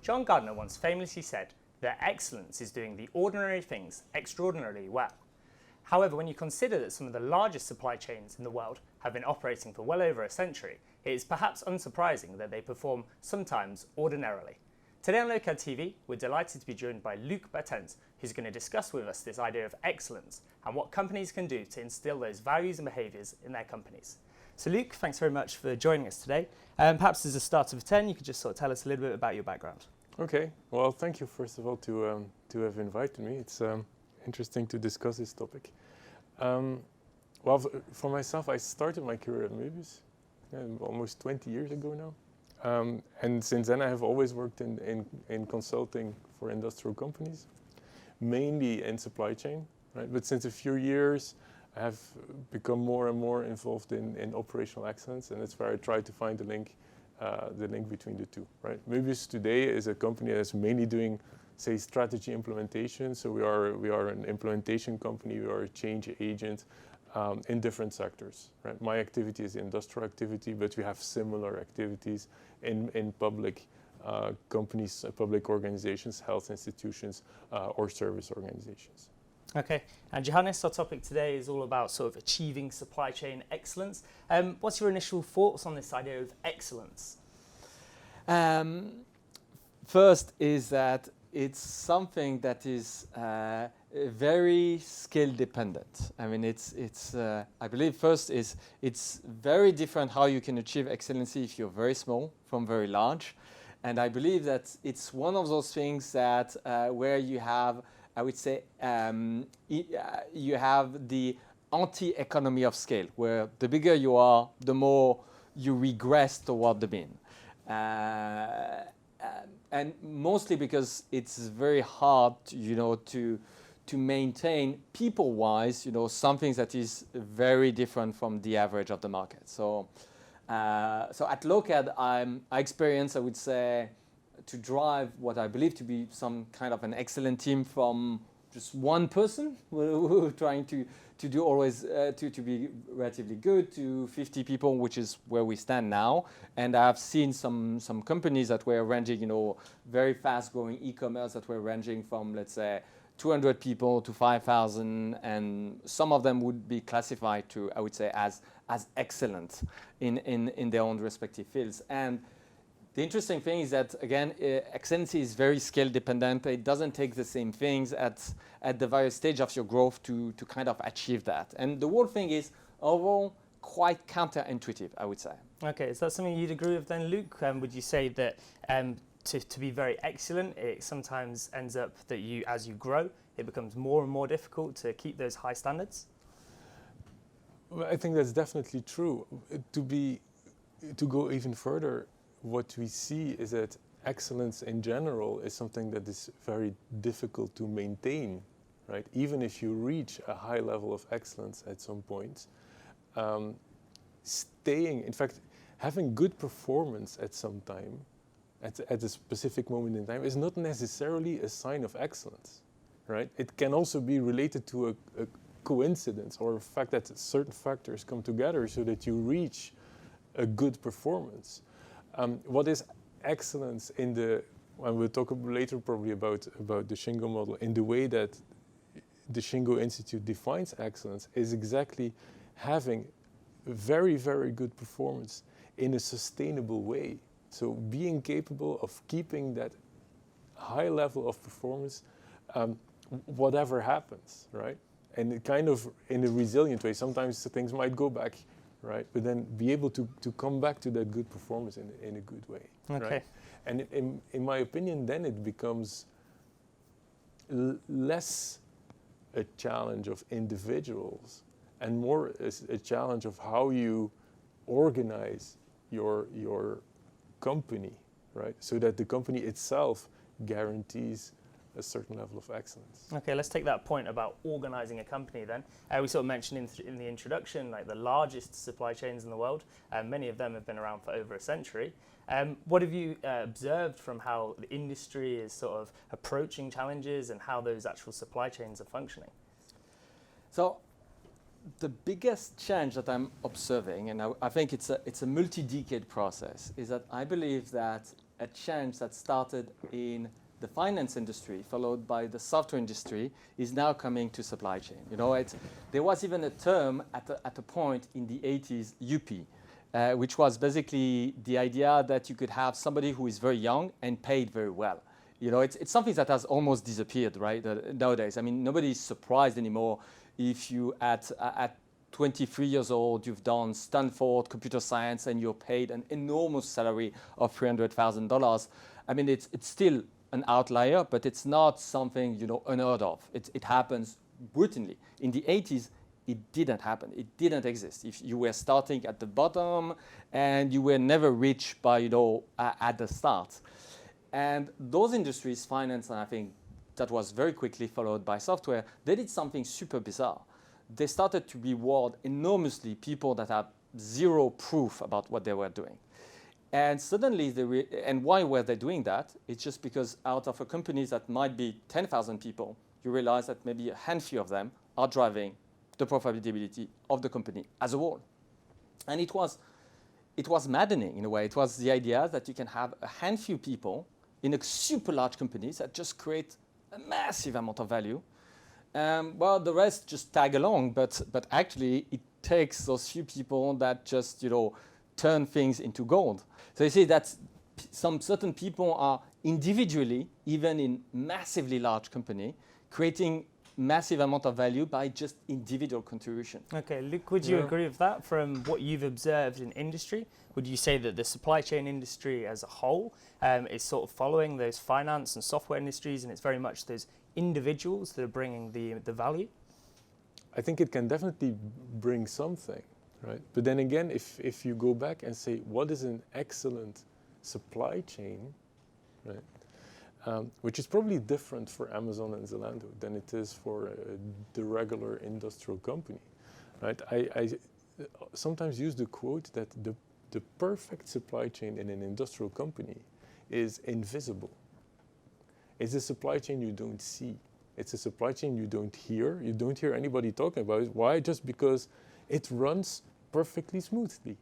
John Gardner once famously said that excellence is doing the ordinary things extraordinarily well. However, when you consider that some of the largest supply chains in the world have been operating for well over a century, it is perhaps unsurprising that they perform sometimes ordinarily. Today on LokadTV, we're delighted to be joined by Luc Baetens, who's going to discuss with us this idea of excellence and what companies can do to instill those values and behaviours in their companies. So Luc, thanks very much for joining us today. Perhaps as a start of 10, you could just sort of tell us a little bit about your background. Okay, well, thank you first of all to have invited me. It's interesting to discuss this topic. Well, for myself, I started my career at Möbius almost 20 years ago now. And since then I have always worked in consulting for industrial companies, mainly in supply chain, right? But since a few years I have become more and more involved in operational excellence, and that's where I try to find the link between the two, right? Möbius today is a company that's mainly doing, say, strategy implementation. So we are an implementation company, we are a change agent in different sectors, right? My activity is industrial activity, but we have similar activities in public companies, public organizations, health institutions, or service organizations. Okay, and Johannes, our topic today is all about sort of achieving supply chain excellence. What's your initial thoughts on this idea of excellence? First is that it's something that is very skill dependent. I mean, I believe first is it's very different how you can achieve excellency if you're very small from very large. And I believe that it's one of those things that where you have, I would say, you have the anti-economy of scale, where the bigger you are, the more you regress toward the mean. And mostly because it's very hard, to maintain people-wise, something that is very different from the average of the market. So at Lokad, I experience, I would say, to drive what I believe to be some kind of an excellent team from just one person who trying to do always to be relatively good, to 50 people, which is where we stand now. And I've seen some companies that were ranging, very fast growing e-commerce that were ranging from, let's say, 200 people to 5,000, and some of them would be classified to, I would say, as excellent in their own respective fields. And the interesting thing is that, again, excellency is very scale dependent. It doesn't take the same things at the various stage of your growth to kind of achieve that. And the whole thing is overall quite counterintuitive, I would say. Okay, is that something you'd agree with then, Luc? Would you say that to be very excellent, it sometimes ends up that as you grow, it becomes more and more difficult to keep those high standards? Well, I think that's definitely true. To go even further, what we see is that excellence in general is something that is very difficult to maintain, right? Even if you reach a high level of excellence at some point, in fact, having good performance at some time, at a specific moment in time, is not necessarily a sign of excellence, right? It can also be related to a coincidence or a fact that certain factors come together so that you reach a good performance. What is excellence and we'll talk later probably about the Shingo model, in the way that the Shingo Institute defines excellence, is exactly having very, very good performance in a sustainable way. So being capable of keeping that high level of performance, whatever happens, right? And it kind of in a resilient way. Sometimes things might go back, right? But then be able to come back to that good performance in a good way. Okay. Right? And in my opinion, then it becomes less a challenge of individuals and more a challenge of how you organize your company, right? So that the company itself guarantees a certain level of excellence. Okay, let's take that point about organizing a company then. We sort of mentioned in the introduction, like the largest supply chains in the world, and many of them have been around for over a century. What have you observed from how the industry is sort of approaching challenges and how those actual supply chains are functioning? So the biggest change that I'm observing, and I think it's a multi-decade process, is that I believe that a change that started in the finance industry, followed by the software industry, is now coming to supply chain. There was even a term at a point in the 80s, UP, which was basically the idea that you could have somebody who is very young and paid very well. It's something that has almost disappeared, right, nowadays. I mean, nobody is surprised anymore if you, at 23 years old, you've done Stanford computer science and you're paid an enormous salary of $300,000. I mean, it's still an outlier, but it's not something, unheard of. It happens routinely. In the 80s, it didn't happen. It didn't exist. If you were starting at the bottom and you were never rich by, at the start. And those industries, finance, and I think that was very quickly followed by software, they did something super bizarre. They started to reward enormously people that have zero proof about what they were doing. And suddenly, and why were they doing that? It's just because out of a company that might be 10,000 people, you realize that maybe a handful of them are driving the profitability of the company as a whole. And it was maddening in a way. It was the idea that you can have a handful of people in a super large companies that just create a massive amount of value. Well, the rest just tag along, but actually it takes those few people that just, turn things into gold. So you see that some certain people are individually, even in massively large company, creating massive amount of value by just individual contribution. Okay, Luc, would you agree with that from what you've observed in industry? Would you say that the supply chain industry as a whole is sort of following those finance and software industries, and it's very much those individuals that are bringing the value? I think it can definitely bring something, right? But then again, if you go back and say, what is an excellent supply chain, right? Which is probably different for Amazon and Zalando than it is for the regular industrial company, right? I sometimes use the quote that the perfect supply chain in an industrial company is invisible. It's a supply chain you don't see. It's a supply chain you don't hear. You don't hear anybody talking about it. Why? Just because it runs perfectly smoothly,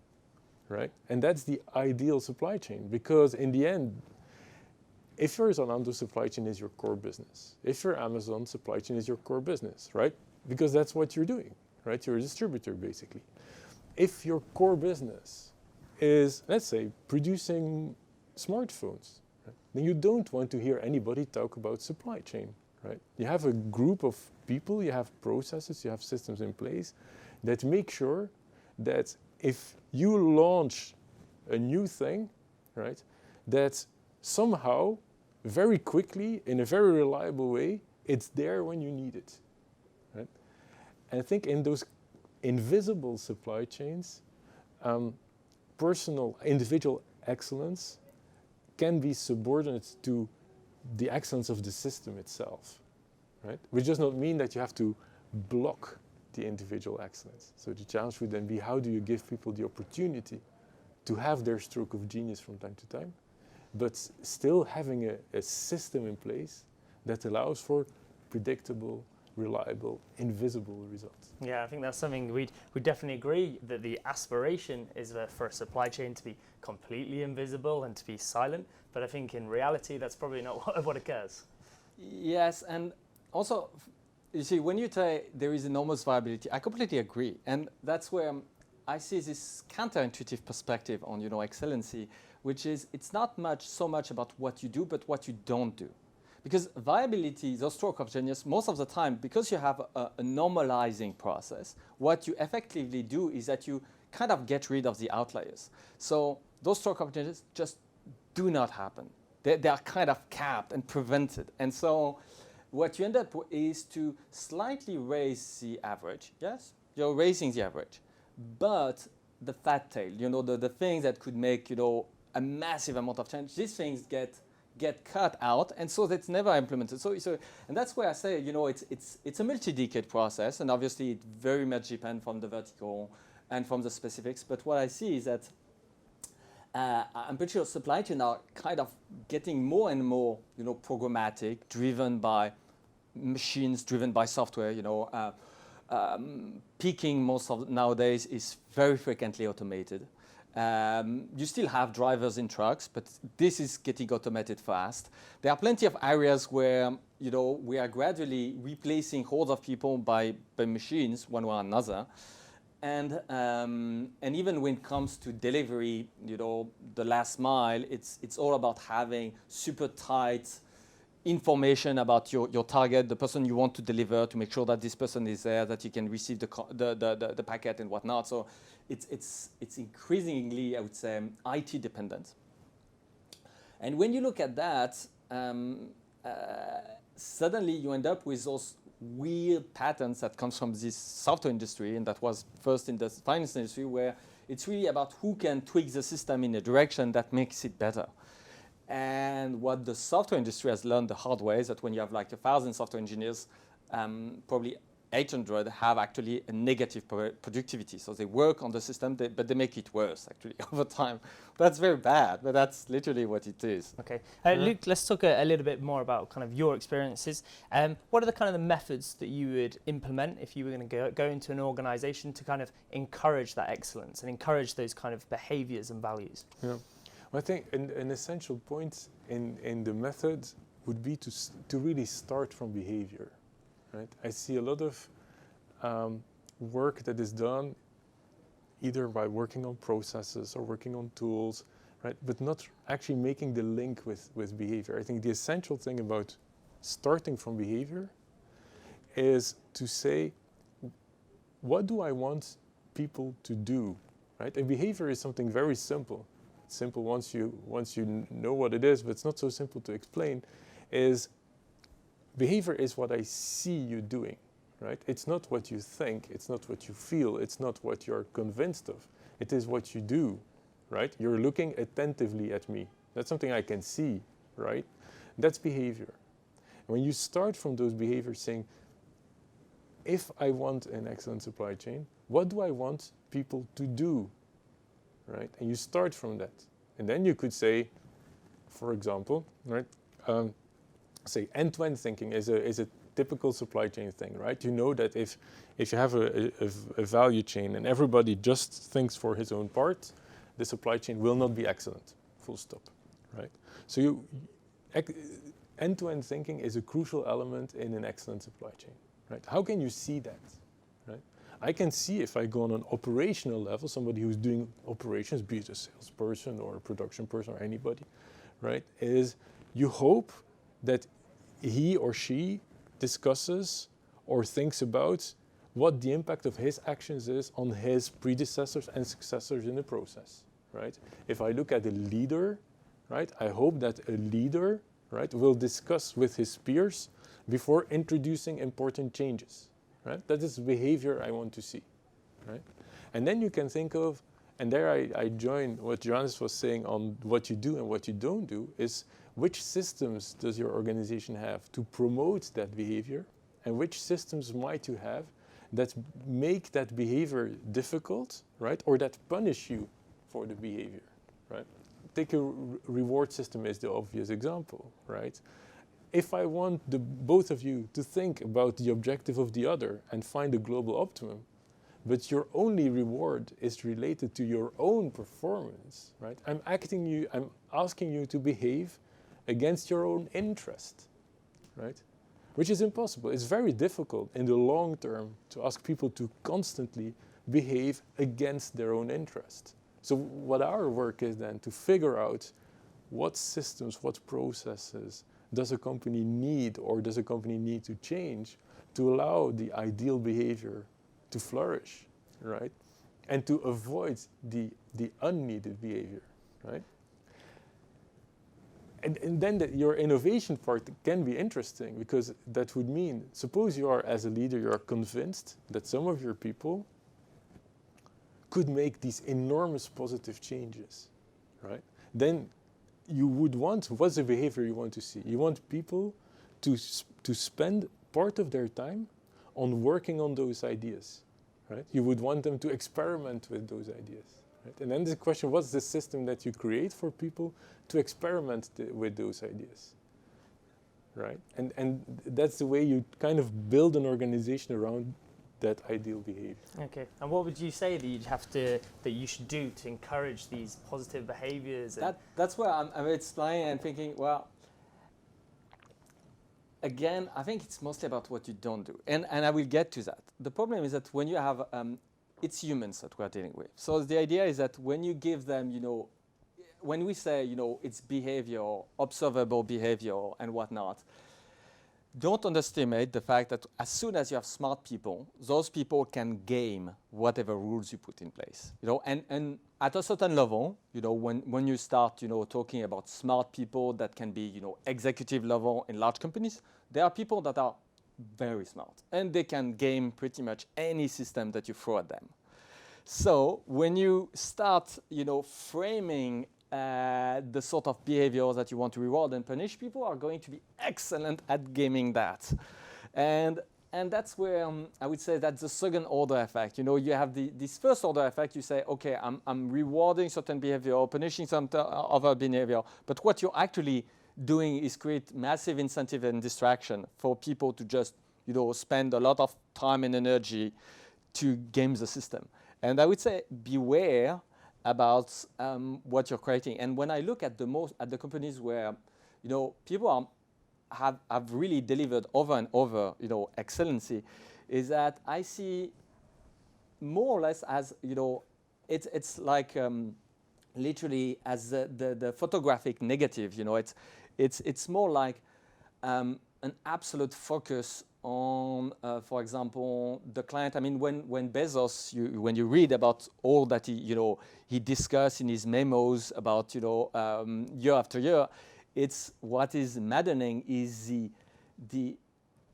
right? And that's the ideal supply chain, because in the end, if your Zalando supply chain is your core business, if your Amazon supply chain is your core business, right? Because that's what you're doing, right? You're a distributor, basically. If your core business is, let's say, producing smartphones, right? Then you don't want to hear anybody talk about supply chain, right? You have a group of people, you have processes, you have systems in place that make sure that if you launch a new thing, right, that somehow, very quickly, in a very reliable way, it's there when you need it, right? And I think in those invisible supply chains, personal, individual excellence can be subordinate to the excellence of the system itself, right? Which does not mean that you have to block the individual excellence. So the challenge would then be, how do you give people the opportunity to have their stroke of genius from time to time, but still having a system in place that allows for predictable, reliable, invisible results. Yeah, I think that's something we'd definitely agree, that the aspiration is for a supply chain to be completely invisible and to be silent, but I think in reality that's probably not what occurs. Yes, and also, you see, when you say there is enormous viability, I completely agree, and that's where I see this counterintuitive perspective on, excellency, which is it's not so much about what you do, but what you don't do. Because viability, the stroke of genius, most of the time, because you have a normalizing process, what you effectively do is that you kind of get rid of the outliers. So those stroke of genius just do not happen. They are kind of capped and prevented. And so what you end up with is to slightly raise the average. Yes, you're raising the average. But the fat tail, the things that could make, a massive amount of change, these things get cut out, and so that's never implemented. So and that's where I say, it's a multi-decade process, and obviously it very much depends from the vertical and from the specifics. But what I see is that I'm pretty sure supply chain are kind of getting more and more, programmatic, driven by machines, driven by software. Picking most of nowadays is very frequently automated. You still have drivers in trucks, but this is getting automated fast. There are plenty of areas where we are gradually replacing hordes of people by machines, one way or another. And even when it comes to delivery, the last mile, it's all about having super tight information about your target, the person you want to deliver, to make sure that this person is there, that you can receive the packet and whatnot. So it's increasingly, I would say, IT dependent. And when you look at that, suddenly you end up with those weird patterns that comes from this software industry, and that was first in the finance industry, where it's really about who can tweak the system in a direction that makes it better. And what the software industry has learned the hard way is that when you have like 1,000 software engineers, probably 800 have actually a negative productivity. So they work on the system, but they make it worse actually over time. That's very bad, but that's literally what it is. Okay, Luc, let's talk a little bit more about kind of your experiences. What are the kind of the methods that you would implement if you were going to go into an organization to kind of encourage that excellence and encourage those kind of behaviors and values? Yeah. Well, I think an essential point in the method would be to really start from behavior. Right? I see a lot of work that is done either by working on processes or working on tools, right? But not actually making the link with behavior. I think the essential thing about starting from behavior is to say, what do I want people to do? Right? And behavior is something very simple. It's simple once you know what it is, but it's not so simple to explain. Behavior is what I see you doing, right? It's not what you think, it's not what you feel, it's not what you're convinced of. It is what you do, right? You're looking attentively at me. That's something I can see, right? That's behavior. And when you start from those behaviors saying, if I want an excellent supply chain, what do I want people to do, right? And you start from that. And then you could say, for example, right? Say end-to-end thinking is a typical supply chain thing, right? You know that if you have a value chain and everybody just thinks for his own part, the supply chain will not be excellent, full stop, right? So end-to-end thinking is a crucial element in an excellent supply chain, right? How can you see that, right? I can see if I go on an operational level, somebody who's doing operations, be it a salesperson or a production person or anybody, right, is you hope that he or she discusses or thinks about what the impact of his actions is on his predecessors and successors in the process, right? If I look at a leader, right, I hope that a leader, right, will discuss with his peers before introducing important changes, right? That is behavior I want to see, right? And then you can think of, and there I join what Johannes was saying on what you do and what you don't do, is which systems does your organization have to promote that behavior, and which systems might you have that make that behavior difficult, right, or that punish you for the behavior, right? Take a reward system as the obvious example, right? If I want both of you to think about the objective of the other and find a global optimum, but your only reward is related to your own performance, right? I'm asking you to behave against your own interest, right? Which is impossible. It's very difficult in the long term to ask people to constantly behave against their own interest. So what our work is then to figure out what systems, what processes does a company need, or does a company need to change to allow the ideal behavior to flourish, right? And to avoid the unneeded behavior, right? And then your innovation part can be interesting, because that would mean, suppose you are, as a leader, you are convinced that some of your people could make these enormous positive changes, right? Then you would want, what's the behavior you want to see? You want people to spend part of their time on working on those ideas, right? You would want them to experiment with those ideas, right? And then the question, what's the system that you create for people to experiment with those ideas, right? And that's the way you kind of build an organization around that ideal behavior. Okay, and what would you say that you should do to encourage these positive behaviors? That's where I'm explaining and thinking, well, again, I think it's mostly about what you don't do. And I will get to that. The problem is that when you have, it's humans that we're dealing with. So the idea is that when you give them, when we say, it's behavior, observable behavior and whatnot, don't underestimate the fact that as soon as you have smart people, those people can game whatever rules you put in place. And at a certain level, when you start, talking about smart people that can be, executive level in large companies, there are people that are very smart and they can game pretty much any system that you throw at them. So when you start, framing the sort of behavior that you want to reward and punish, people are going to be excellent at gaming that. And that's where I would say that's the second order effect. You have this first order effect. You say, okay, I'm rewarding certain behavior or punishing some other behavior. But what you're actually doing is create massive incentive and distraction for people to just, spend a lot of time and energy to game the system. And I would say beware about what you're creating. And when I look at the companies where, people have really delivered over and over, excellency, is that I see more or less as, it's like literally as the photographic negative, it's more like an absolute focus on, for example, the client. I mean, when Bezos, when you read about all that he discussed in his memos about, year after year, it's what is maddening is the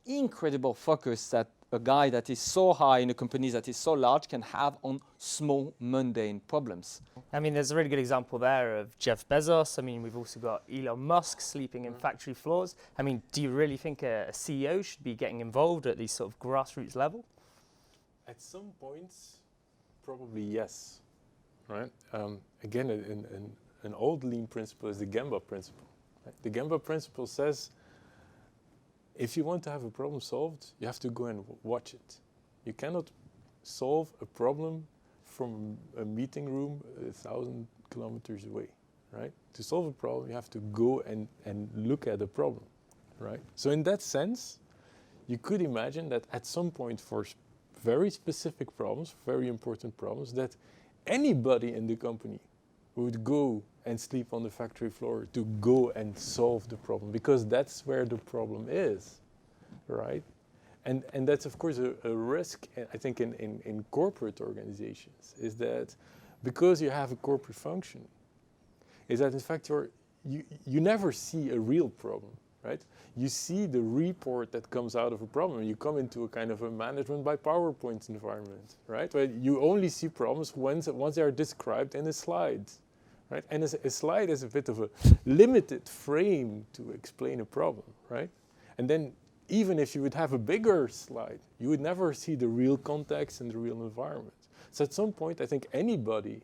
incredible focus that a guy that is so high in a company that is so large can have on small, mundane problems. I mean, there's a really good example there of Jeff Bezos. I mean, we've also got Elon Musk sleeping in factory floors. I mean, do you really think a CEO should be getting involved at these sort of grassroots level? At some points, probably yes, right? Again, an old lean principle is the Gemba principle. Right? The Gemba principle says, if you want to have a problem solved, you have to go and watch it. You cannot solve a problem from a meeting room 1,000 kilometers away, right? To solve a problem, you have to go and look at the problem, right? So in that sense, you could imagine that at some point for very specific problems, very important problems, that anybody in the company would go and sleep on the factory floor to go and solve the problem, because that's where the problem is, right? And that's of course a risk, I think, in corporate organizations, is that because you have a corporate function, is that in fact you never see a real problem, right? You see the report that comes out of a problem. You come into a kind of a management by PowerPoint environment, right? Where you only see problems once they are described in a slide. Right? And a slide is a bit of a limited frame to explain a problem, right? And then even if you would have a bigger slide, you would never see the real context and the real environment. So at some point, I think anybody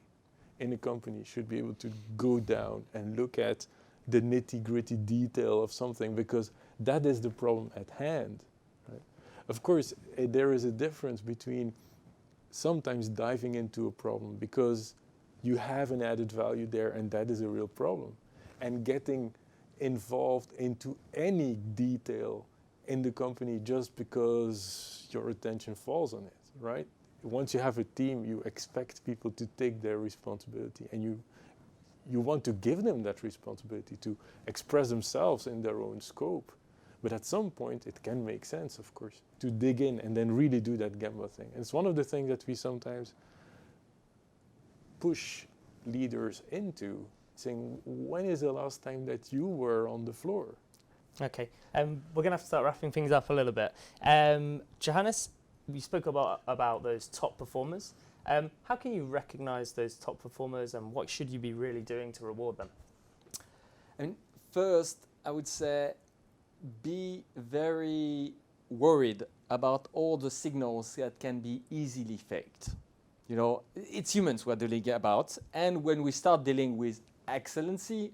in a company should be able to go down and look at the nitty-gritty detail of something, because that is the problem at hand, right? Of course, there is a difference between sometimes diving into a problem because you have an added value there and that is a real problem, and getting involved into any detail in the company just because your attention falls on it, right? Once you have a team, you expect people to take their responsibility, and you want to give them that responsibility to express themselves in their own scope. But at some point, it can make sense, of course, to dig in and then really do that Gemba thing. And it's one of the things that we sometimes push leaders into, saying, when is the last time that you were on the floor? Okay, we're going to have to start wrapping things up a little bit. Johannes, you spoke about those top performers. How can you recognize those top performers, and what should you be really doing to reward them? And first, I would say be very worried about all the signals that can be easily faked. It's humans we're dealing about, and when we start dealing with excellency,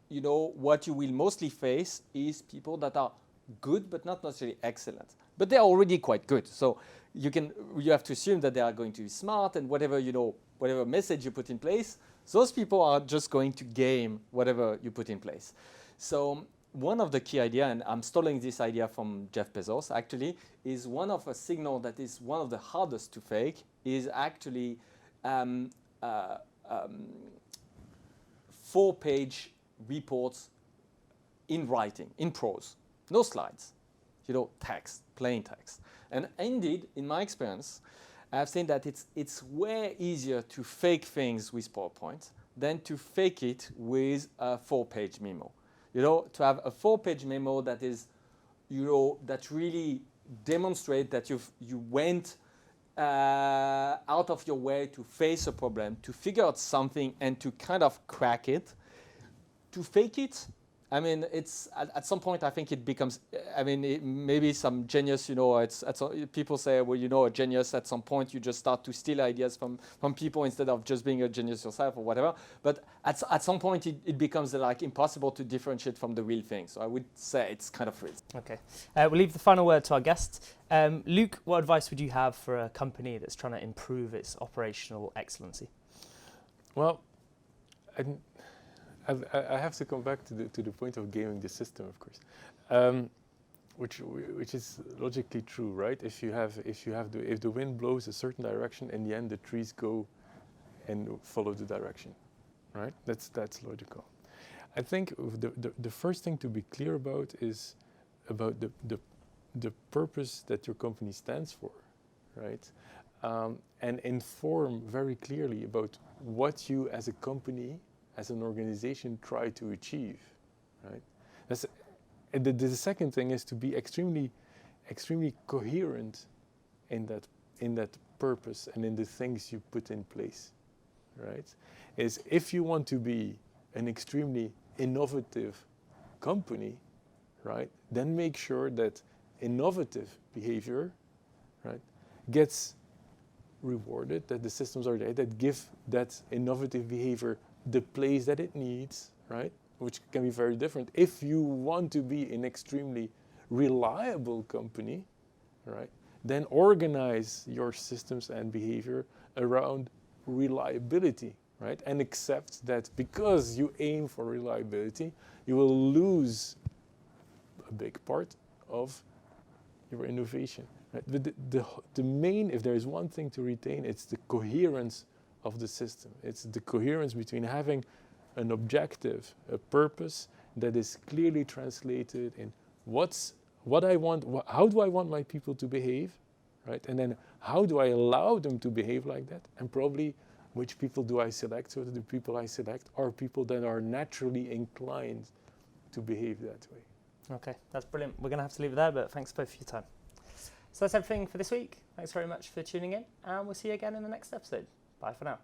what you will mostly face is people that are good but not necessarily excellent, but they're already quite good. So you have to assume that they are going to be smart, and whatever message you put in place, those people are just going to game whatever you put in place. So one of the key ideas, and I'm stealing this idea from Jeff Bezos actually, is one of a signal that is one of the hardest to fake is actually 4-page reports in writing, in prose, no slides, text, plain text. And indeed, in my experience, I've seen that it's way easier to fake things with PowerPoint than to fake it with a 4-page memo. To have a 4-page memo that is, that really demonstrate that you went out of your way to face a problem, to figure out something, and to kind of crack it. To fake it, I mean, it's at some point I think it becomes. I mean, maybe some genius. People say, well, a genius. At some point, you just start to steal ideas from people instead of just being a genius yourself or whatever. But at some point, it becomes like impossible to differentiate from the real thing. So I would say it's kind of risk. Okay, we'll leave the final word to our guest. Luc, what advice would you have for a company that's trying to improve its operational excellency? Well, I have to come back to the point of gaming the system, of course, which is logically true, right? If the wind blows a certain direction, in the end the trees go and follow the direction, right? That's logical. I think the first thing to be clear about is about the purpose that your company stands for, right? And inform very clearly about what you as a company, as an organization, try to achieve, right? And the second thing is to be extremely coherent in that purpose and in the things you put in place, right? Is if you want to be an extremely innovative company, right, then make sure that innovative behavior, right, gets rewarded, that the systems are there that give that innovative behavior the place that it needs, right? Which can be very different. If you want to be an extremely reliable company, right, then organize your systems and behavior around reliability, right? And accept that because you aim for reliability, you will lose a big part of your innovation, right? But the main, if there is one thing to retain, it's the coherence of the system. It's the coherence between having an objective, a purpose that is clearly translated in what I want, how do I want my people to behave, right? And then how do I allow them to behave like that? And probably which people do I select, so that the people I select are people that are naturally inclined to behave that way. Okay, that's brilliant. We're going to have to leave it there, but thanks both for your time. So that's everything for this week. Thanks very much for tuning in, and we'll see you again in the next episode. Bye for now.